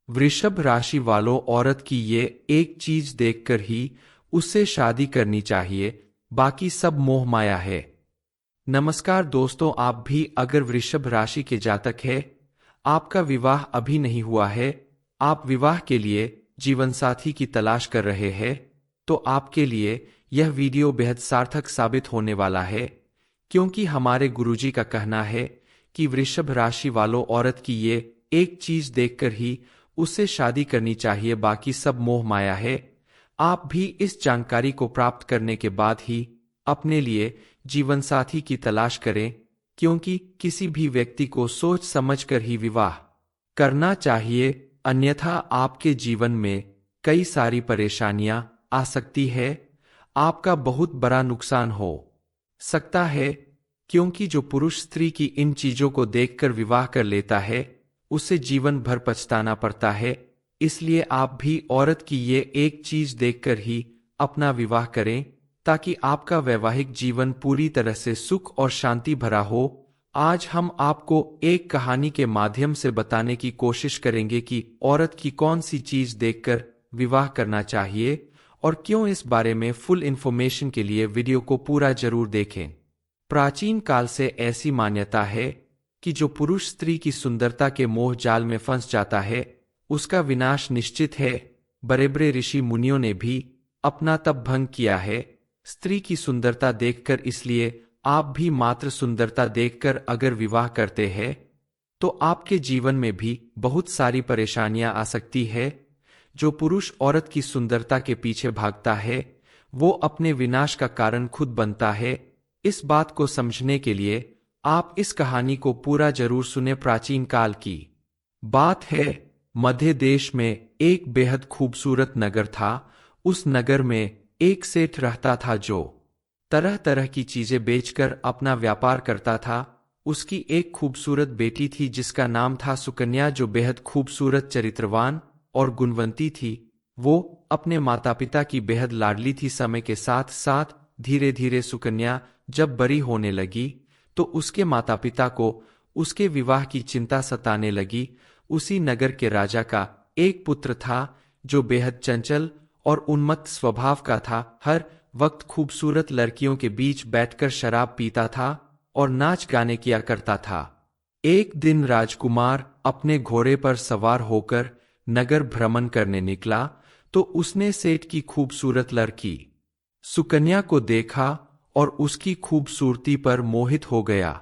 वृषभ राशि वालों, औरत की ये एक चीज देखकर ही उससे शादी करनी चाहिए, बाकी सब मोह माया है। नमस्कार दोस्तों, आप भी अगर वृषभ राशि के जातक है, आपका विवाह अभी नहीं हुआ है, आप विवाह के लिए जीवनसाथी की तलाश कर रहे हैं, तो आपके लिए यह वीडियो बेहद सार्थक साबित होने वाला है, क्योंकि हमारे गुरुजी का कहना है कि वृषभ राशि वालों, औरत की ये एक चीज देखकर ही उससे शादी करनी चाहिए, बाकी सब मोह माया है। आप भी इस जानकारी को प्राप्त करने के बाद ही अपने लिए जीवनसाथी की तलाश करें, क्योंकि किसी भी व्यक्ति को सोच समझकर ही विवाह करना चाहिए, अन्यथा आपके जीवन में कई सारी परेशानियां आ सकती है, आपका बहुत बड़ा नुकसान हो सकता है, क्योंकि जो पुरुष स्त्री की इन चीजों को देखकर विवाह कर लेता है, उसे जीवन भर पछताना पड़ता है। इसलिए आप भी औरत की ये एक चीज देखकर ही अपना विवाह करें, ताकि आपका वैवाहिक जीवन पूरी तरह से सुख और शांति भरा हो। आज हम आपको एक कहानी के माध्यम से बताने की कोशिश करेंगे कि औरत की कौन सी चीज देखकर विवाह करना चाहिए और क्यों। इस बारे में फुल इन्फॉर्मेशन के लिए वीडियो को पूरा जरूर देखें। प्राचीन काल से ऐसी मान्यता है कि जो पुरुष स्त्री की सुंदरता के मोह जाल में फंस जाता है, उसका विनाश निश्चित है। बड़े बड़े ऋषि मुनियों ने भी अपना तप भंग किया है स्त्री की सुंदरता देखकर। इसलिए आप भी मात्र सुंदरता देखकर अगर विवाह करते हैं, तो आपके जीवन में भी बहुत सारी परेशानियां आ सकती है। जो पुरुष औरत की सुंदरता के पीछे भागता है, वो अपने विनाश का कारण खुद बनता है। इस बात को समझने के लिए आप इस कहानी को पूरा जरूर सुने। प्राचीन काल की बात है, मध्य देश में एक बेहद खूबसूरत नगर था। उस नगर में एक सेठ रहता था जो तरह तरह की चीजें बेचकर अपना व्यापार करता था। उसकी एक खूबसूरत बेटी थी जिसका नाम था सुकन्या, जो बेहद खूबसूरत, चरित्रवान और गुणवंती थी। वो अपने माता पिता की बेहद लाडली थी। समय के साथ साथ धीरे धीरे सुकन्या जब बड़ी होने लगी, तो उसके माता पिता को उसके विवाह की चिंता सताने लगी। उसी नगर के राजा का एक पुत्र था जो बेहद चंचल और उन्मत्त स्वभाव का था। हर वक्त खूबसूरत लड़कियों के बीच बैठकर शराब पीता था और नाच गाने किया करता था। एक दिन राजकुमार अपने घोड़े पर सवार होकर नगर भ्रमण करने निकला, तो उसने सेठ की खूबसूरत लड़की सुकन्या को देखा और उसकी खूबसूरती पर मोहित हो गया।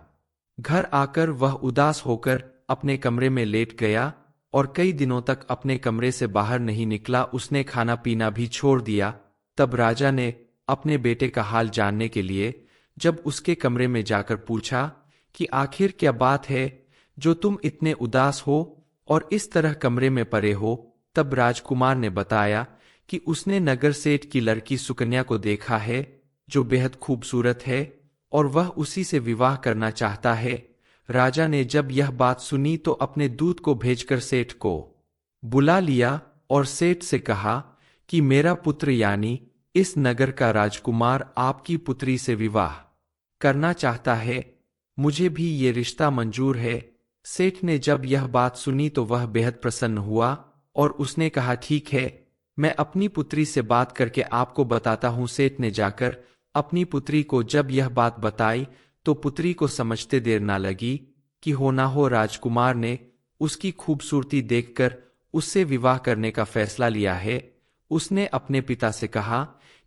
घर आकर वह उदास होकर अपने कमरे में लेट गया और कई दिनों तक अपने कमरे से बाहर नहीं निकला। उसने खाना पीना भी छोड़ दिया। तब राजा ने अपने बेटे का हाल जानने के लिए जब उसके कमरे में जाकर पूछा कि आखिर क्या बात है जो तुम इतने उदास हो और इस तरह कमरे में पड़े हो, तब राजकुमार ने बताया कि उसने नगर सेठ की लड़की सुकन्या को देखा है, जो बेहद खूबसूरत है और वह उसी से विवाह करना चाहता है। राजा ने जब यह बात सुनी तो अपने दूत को भेजकर सेठ को बुला लिया और सेठ से कहा कि मेरा पुत्र यानी इस नगर का राजकुमार आपकी पुत्री से विवाह करना चाहता है, मुझे भी ये रिश्ता मंजूर है। सेठ ने जब यह बात सुनी तो वह बेहद प्रसन्न हुआ और उसने कहा, ठीक है, मैं अपनी पुत्री से बात करके आपको बताता हूँ। सेठ ने जाकर अपनी पुत्री को जब यह बात बताई तो पुत्री को समझते देर ना लगी कि हो ना हो राजकुमार ने उसकी खूबसूरती देखकर उससे विवाह करने का फैसला लिया है। उसने अपने पिता से कहा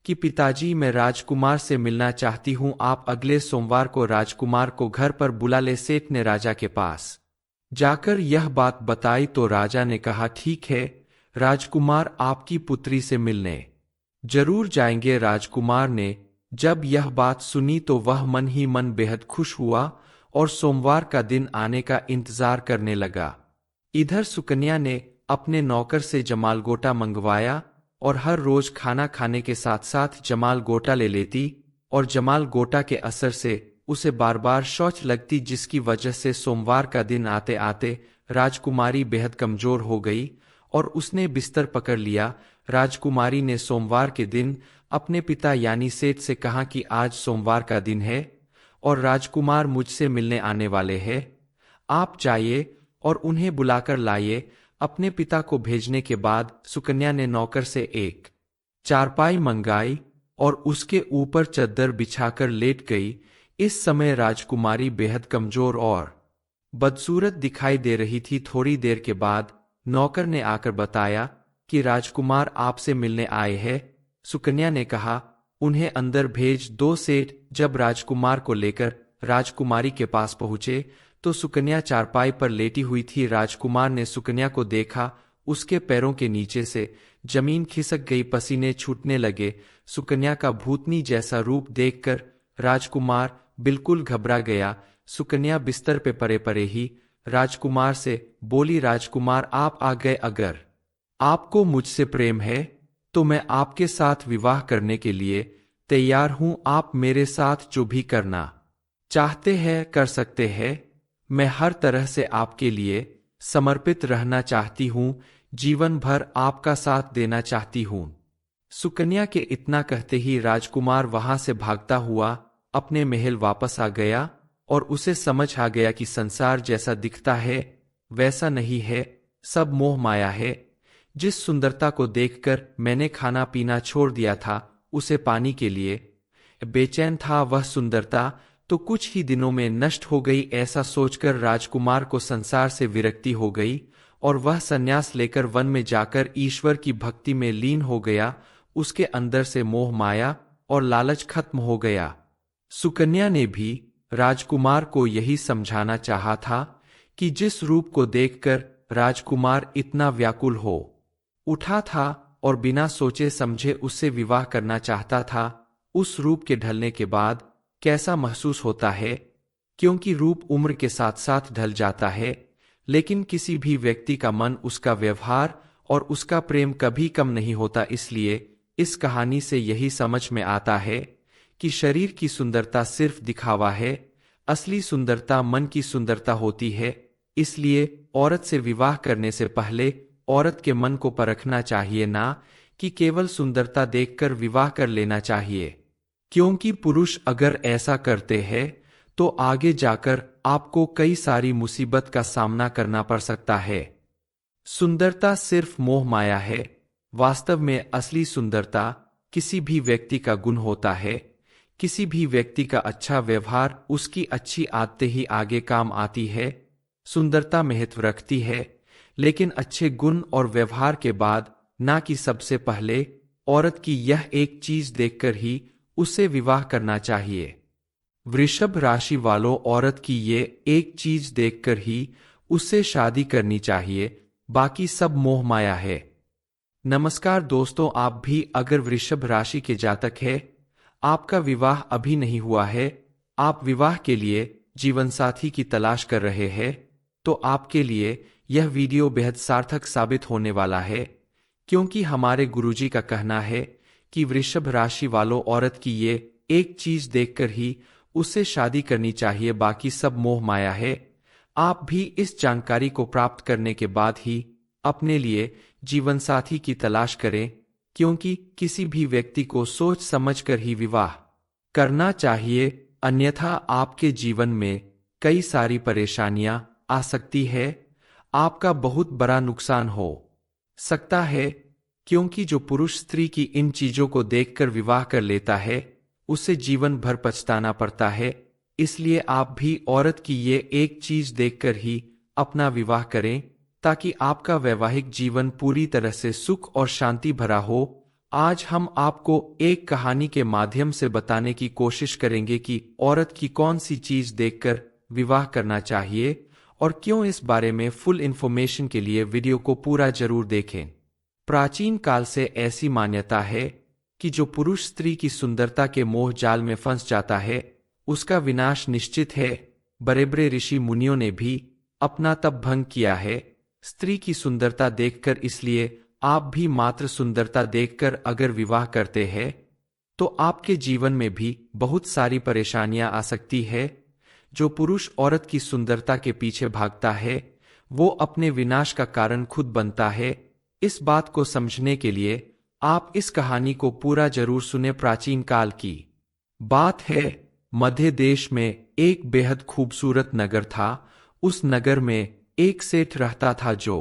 कि पिताजी, मैं राजकुमार से मिलना चाहती हूँ, आप अगले सोमवार को राजकुमार को घर पर बुला ले। सेठ ने राजा के पास जाकर यह बात बताई तो राजा ने कहा, ठीक है, राजकुमार आपकी पुत्री से मिलने जरूर जाएंगे। राजकुमार ने जब यह बात सुनी तो वह मन ही मन बेहद खुश हुआ और सोमवार का दिन आने का इंतजार करने लगा। इधर सुकन्या ने अपने नौकर से जमाल गोटा मंगवाया और हर रोज खाना खाने के साथ साथ जमाल गोटा ले लेती और जमाल गोटा के असर से उसे बार बार शौच लगती, जिसकी वजह से सोमवार का दिन आते आते राजकुमारी बेहद कमजोर हो गई और उसने बिस्तर पकड़ लिया। राजकुमारी ने सोमवार के दिन अपने पिता यानी सेठ से कहा कि आज सोमवार का दिन है और राजकुमार मुझसे मिलने आने वाले हैं, आप जाइए और उन्हें बुलाकर लाइए। अपने पिता को भेजने के बाद सुकन्या ने नौकर से एक चारपाई मंगाई और उसके ऊपर चद्दर बिछाकर लेट गई। इस समय राजकुमारी बेहद कमजोर और बदसूरत दिखाई दे रही थी। थोड़ी देर के बाद नौकर ने आकर बताया कि राजकुमार आपसे मिलने आए हैं। सुकन्या ने कहा, उन्हें अंदर भेज दो। सेठ जब राजकुमार को लेकर राजकुमारी के पास पहुंचे तो सुकन्या चारपाई पर लेटी हुई थी। राजकुमार ने सुकन्या को देखा, उसके पैरों के नीचे से जमीन खिसक गई, पसीने छूटने लगे। सुकन्या का भूतनी जैसा रूप देखकर राजकुमार बिल्कुल घबरा गया। सुकन्या बिस्तर पे पड़े पड़े ही राजकुमार से बोली, राजकुमार आप आ गए। अगर आपको मुझसे प्रेम है तो मैं आपके साथ विवाह करने के लिए तैयार हूं। आप मेरे साथ जो भी करना चाहते हैं कर सकते हैं। मैं हर तरह से आपके लिए समर्पित रहना चाहती हूं, जीवन भर आपका साथ देना चाहती हूं। सुकन्या के इतना कहते ही राजकुमार वहां से भागता हुआ अपने महल वापस आ गया और उसे समझ आ गया कि संसार जैसा दिखता है वैसा नहीं है, सब मोह माया है। जिस सुंदरता को देखकर मैंने खाना पीना छोड़ दिया था, उसे पाने के लिए बेचैन था, वह सुंदरता तो कुछ ही दिनों में नष्ट हो गई। ऐसा सोचकर राजकुमार को संसार से विरक्ति हो गई और वह संन्यास लेकर वन में जाकर ईश्वर की भक्ति में लीन हो गया। उसके अंदर से मोह माया और लालच खत्म हो गया। सुकन्या ने भी राजकुमार को यही समझाना चाहा था कि जिस रूप को देखकर राजकुमार इतना व्याकुल हो उठा था और बिना सोचे समझे उससे विवाह करना चाहता था, उस रूप के ढलने के बाद कैसा महसूस होता है। क्योंकि रूप उम्र के साथ साथ ढल जाता है, लेकिन किसी भी व्यक्ति का मन, उसका व्यवहार और उसका प्रेम कभी कम नहीं होता। इसलिए इस कहानी से यही समझ में आता है कि शरीर की सुंदरता सिर्फ दिखावा है, असली सुंदरता मन की सुंदरता होती है। इसलिए औरत से विवाह करने से पहले औरत के मन को परखना चाहिए, ना कि केवल सुंदरता देखकर विवाह कर लेना चाहिए। क्योंकि पुरुष अगर ऐसा करते हैं तो आगे जाकर आपको कई सारी मुसीबत का सामना करना पड़ सकता है। सुंदरता सिर्फ मोह माया है, वास्तव में असली सुंदरता किसी भी व्यक्ति का गुण होता है। किसी भी व्यक्ति का अच्छा व्यवहार, उसकी अच्छी आदतें ही आगे काम आती है। सुंदरता महत्व रखती है, लेकिन अच्छे गुण और व्यवहार के बाद, ना कि सबसे पहले औरत की यह एक चीज देखकर ही उससे विवाह करना चाहिए। वृषभ राशि वालों, औरत की ये एक चीज देखकर ही उससे शादी करनी चाहिए, बाकी सब मोह माया है। नमस्कार दोस्तों, आप भी अगर वृषभ राशि के जातक है, आपका विवाह अभी नहीं हुआ है, आप विवाह के लिए जीवनसाथी की तलाश कर रहे हैं, तो आपके लिए यह वीडियो बेहद सार्थक साबित होने वाला है। क्योंकि हमारे गुरुजी का कहना है कि वृषभ राशि वालों, औरत की ये एक चीज देखकर ही उससे शादी करनी चाहिए, बाकी सब मोह माया है। आप भी इस जानकारी को प्राप्त करने के बाद ही अपने लिए जीवनसाथी की तलाश करें, क्योंकि किसी भी व्यक्ति को सोच समझकर ही विवाह करना चाहिए, अन्यथा आपके जीवन में कई सारी परेशानियां आ सकती है, आपका बहुत बड़ा नुकसान हो सकता है। क्योंकि जो पुरुष स्त्री की इन चीजों को देखकर विवाह कर लेता है, उसे जीवन भर पछताना पड़ता है। इसलिए आप भी औरत की ये एक चीज देखकर ही अपना विवाह करें, ताकि आपका वैवाहिक जीवन पूरी तरह से सुख और शांति भरा हो। आज हम आपको एक कहानी के माध्यम से बताने की कोशिश करेंगे कि औरत की कौन सी चीज देखकर विवाह करना चाहिए और क्यों। इस बारे में फुल इंफॉर्मेशन के लिए वीडियो को पूरा जरूर देखें। प्राचीन काल से ऐसी मान्यता है कि जो पुरुष स्त्री की सुंदरता के मोह जाल में फंस जाता है, उसका विनाश निश्चित है। बड़े बड़े ऋषि मुनियों ने भी अपना तप भंग किया है स्त्री की सुंदरता देखकर। इसलिए आप भी मात्र सुंदरता देखकर अगर विवाह करते हैं तो आपके जीवन में भी बहुत सारी परेशानियां आ सकती है। जो पुरुष औरत की सुंदरता के पीछे भागता है, वो अपने विनाश का कारण खुद बनता है। इस बात को समझने के लिए आप इस कहानी को पूरा जरूर सुने। प्राचीन काल की बात है, मध्य देश में एक बेहद खूबसूरत नगर था। उस नगर में एक सेठ रहता था जो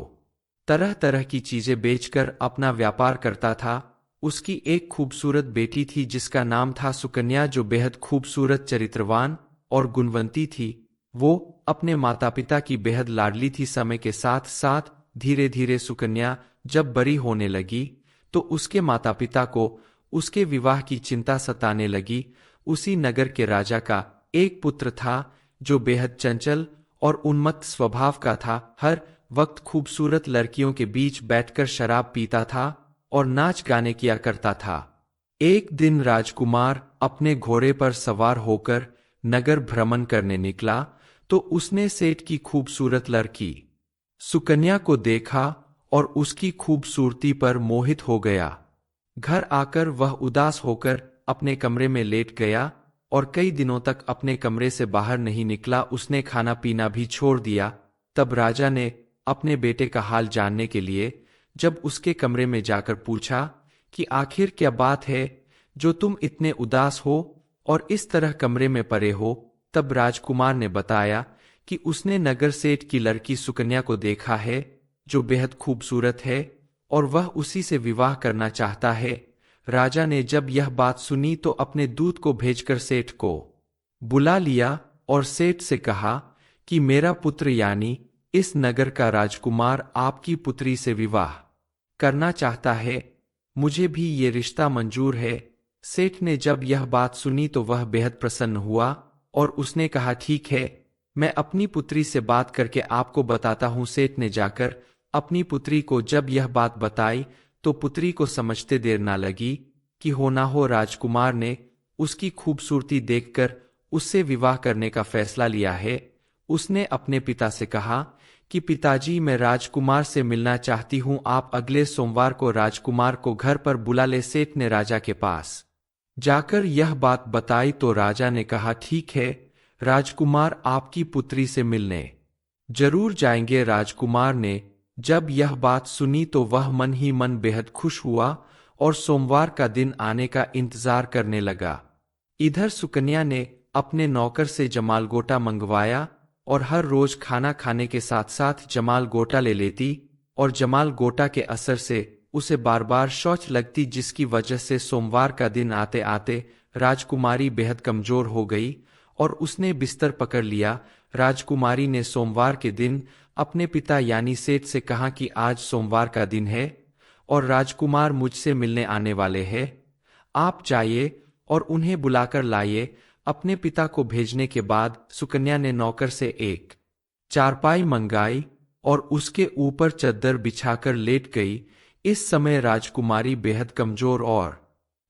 तरह तरह की चीजें बेचकर अपना व्यापार करता था। उसकी एक खूबसूरत बेटी थी जिसका नाम था सुकन्या, जो बेहद खूबसूरत, चरित्रवान और गुणवंती थी। वो अपने माता पिता की बेहद लाडली थी। समय के साथ साथ धीरे धीरे सुकन्या जब बड़ी होने लगी तो उसके माता पिता को उसके विवाह की चिंता सताने लगी। उसी नगर के राजा का एक पुत्र था जो बेहद चंचल और उन्मत्त स्वभाव का था। हर वक्त खूबसूरत लड़कियों के बीच बैठकर शराब पीता था और नाच गाने किया करता था। एक दिन राजकुमार अपने घोड़े पर सवार होकर नगर भ्रमण करने निकला तो उसने सेठ की खूबसूरत लड़की सुकन्या को देखा और उसकी खूबसूरती पर मोहित हो गया। घर आकर वह उदास होकर अपने कमरे में लेट गया और कई दिनों तक अपने कमरे से बाहर नहीं निकला। उसने खाना पीना भी छोड़ दिया। तब राजा ने अपने बेटे का हाल जानने के लिए जब उसके कमरे में जाकर पूछा कि आखिर क्या बात है जो तुम इतने उदास हो और इस तरह कमरे में पड़े हो। तब राजकुमार ने बताया कि उसने नगर सेठ की लड़की सुकन्या को देखा है जो बेहद खूबसूरत है और वह उसी से विवाह करना चाहता है। राजा ने जब यह बात सुनी तो अपने दूत को भेजकर सेठ को बुला लिया और सेठ से कहा कि मेरा पुत्र यानी इस नगर का राजकुमार आपकी पुत्री से विवाह करना चाहता है। मुझे भी ये रिश्ता मंजूर है। सेठ ने जब यह बात सुनी तो वह बेहद प्रसन्न हुआ और उसने कहा, ठीक है, मैं अपनी पुत्री से बात करके आपको बताता हूँ। सेठ ने जाकर अपनी पुत्री को जब यह बात बताई तो पुत्री को समझते देर ना लगी कि हो ना हो राजकुमार ने उसकी खूबसूरती देखकर उससे विवाह करने का फैसला लिया है। उसने अपने पिता से कहा कि पिताजी, मैं राजकुमार से मिलना चाहती हूँ, आप अगले सोमवार को राजकुमार को घर पर बुला ले। सेठ ने राजा के पास जाकर यह बात बताई तो राजा ने कहा, ठीक है, राजकुमार आपकी पुत्री से मिलने जरूर जाएंगे। राजकुमार ने जब यह बात सुनी तो वह मन ही मन बेहद खुश हुआ और सोमवार का दिन आने का इंतजार करने लगा। इधर सुकन्या ने अपने नौकर से जमाल गोटा मंगवाया और हर रोज खाना खाने के साथ साथ जमाल गोटा ले लेती और जमाल गोटा के असर से उसे बार बार शौच लगती, जिसकी वजह से सोमवार का दिन आते आते राजकुमारी बेहद कमजोर हो गई और उसने बिस्तर पकड़ लिया। राजकुमारी ने सोमवार के दिन अपने पिता यानी सेठ से कहा कि आज सोमवार का दिन है और राजकुमार मुझसे मिलने आने वाले हैं। आप जाइए और उन्हें बुलाकर लाइए। अपने पिता को भेजने के बाद सुकन्या ने नौकर से एक चारपाई मंगाई और उसके ऊपर चद्दर बिछाकर लेट गई। इस समय राजकुमारी बेहद कमजोर और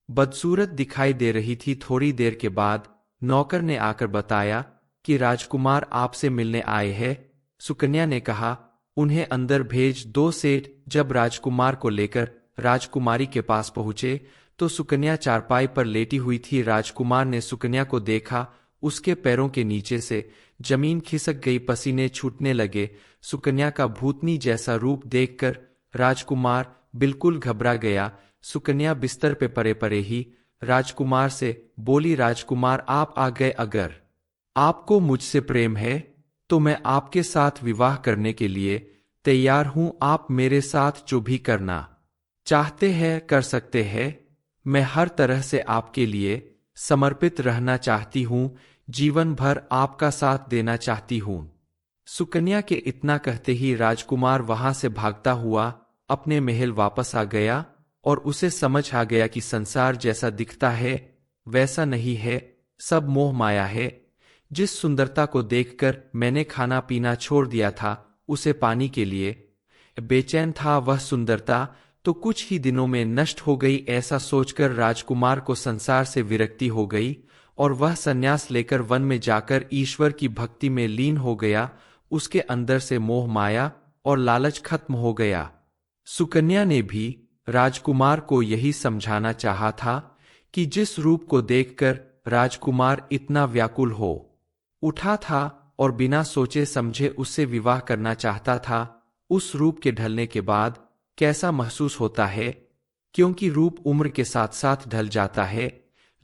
बदसूरत दिखाई दे रही थी। थोड़ी देर के बाद नौकर ने आकर बताया कि राजकुमार आपसे मिलने आए हैं। सुकन्या ने कहा, उन्हें अंदर भेज दो। सेठ जब राजकुमार को लेकर राजकुमारी के पास पहुंचे तो सुकन्या चारपाई पर लेटी हुई थी। राजकुमार ने सुकन्या को देखा, उसके पैरों के नीचे से जमीन खिसक गई, पसीने छूटने लगे। सुकन्या का भूतनी जैसा रूप देखकर राजकुमार बिल्कुल घबरा गया। सुकन्या बिस्तर पे पड़े पड़े ही राजकुमार से बोली, राजकुमार आप आ गए, अगर आपको मुझसे प्रेम है तो मैं आपके साथ विवाह करने के लिए तैयार हूं। आप मेरे साथ जो भी करना चाहते हैं कर सकते हैं। मैं हर तरह से आपके लिए समर्पित रहना चाहती हूं, जीवन भर आपका साथ देना चाहती हूं। सुकन्या के इतना कहते ही राजकुमार वहां से भागता हुआ अपने महल वापस आ गया और उसे समझ आ गया कि संसार जैसा दिखता है वैसा नहीं है, सब मोह माया है। जिस सुंदरता को देखकर मैंने खाना पीना छोड़ दिया था, उसे पाने के लिए बेचैन था, वह सुंदरता तो कुछ ही दिनों में नष्ट हो गई। ऐसा सोचकर राजकुमार को संसार से विरक्ति हो गई और वह संन्यास लेकर वन में जाकर ईश्वर की भक्ति में लीन हो गया। उसके अंदर से मोह माया और लालच खत्म हो गया। सुकन्या ने भी राजकुमार को यही समझाना चाहा था कि जिस रूप को देखकर राजकुमार इतना व्याकुल हो उठा था और बिना सोचे समझे उससे विवाह करना चाहता था, उस रूप के ढलने के बाद कैसा महसूस होता है। क्योंकि रूप उम्र के साथ साथ ढल जाता है,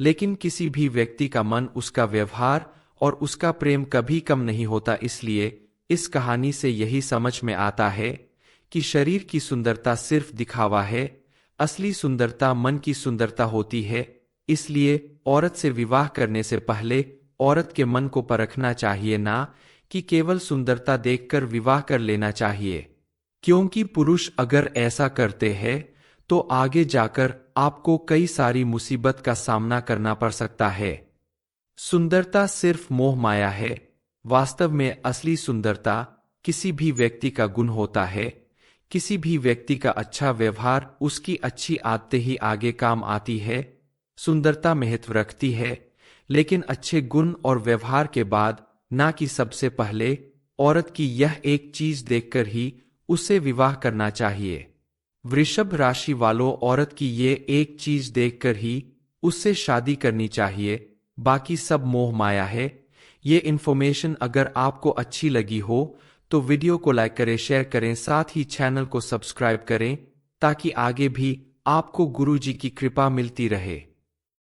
लेकिन किसी भी व्यक्ति का मन, उसका व्यवहार और उसका प्रेम कभी कम नहीं होता। इसलिए इस कहानी से यही समझ में आता है कि शरीर की सुंदरता सिर्फ दिखावा है, असली सुंदरता मन की सुंदरता होती है। इसलिए औरत से विवाह करने से पहले औरत के मन को परखना चाहिए, ना कि केवल सुंदरता देखकर विवाह कर लेना चाहिए। क्योंकि पुरुष अगर ऐसा करते हैं तो आगे जाकर आपको कई सारी मुसीबत का सामना करना पड़ सकता है। सुंदरता सिर्फ मोह माया है। वास्तव में असली सुंदरता किसी भी व्यक्ति का गुण होता है। किसी भी व्यक्ति का अच्छा व्यवहार, उसकी अच्छी आदतें ही आगे काम आती है। सुंदरता महत्व रखती है, लेकिन अच्छे गुण और व्यवहार के बाद, ना कि सबसे पहले। औरत की यह एक चीज देखकर ही उसे विवाह करना चाहिए। वृषभ राशि वालों, औरत की ये एक चीज देखकर ही उससे शादी करनी चाहिए, बाकी सब मोह माया है। ये इन्फॉर्मेशन अगर आपको अच्छी लगी हो तो वीडियो को लाइक करें, शेयर करें, साथ ही चैनल को सब्सक्राइब करें ताकि आगे भी आपको गुरुजी की कृपा मिलती रहे।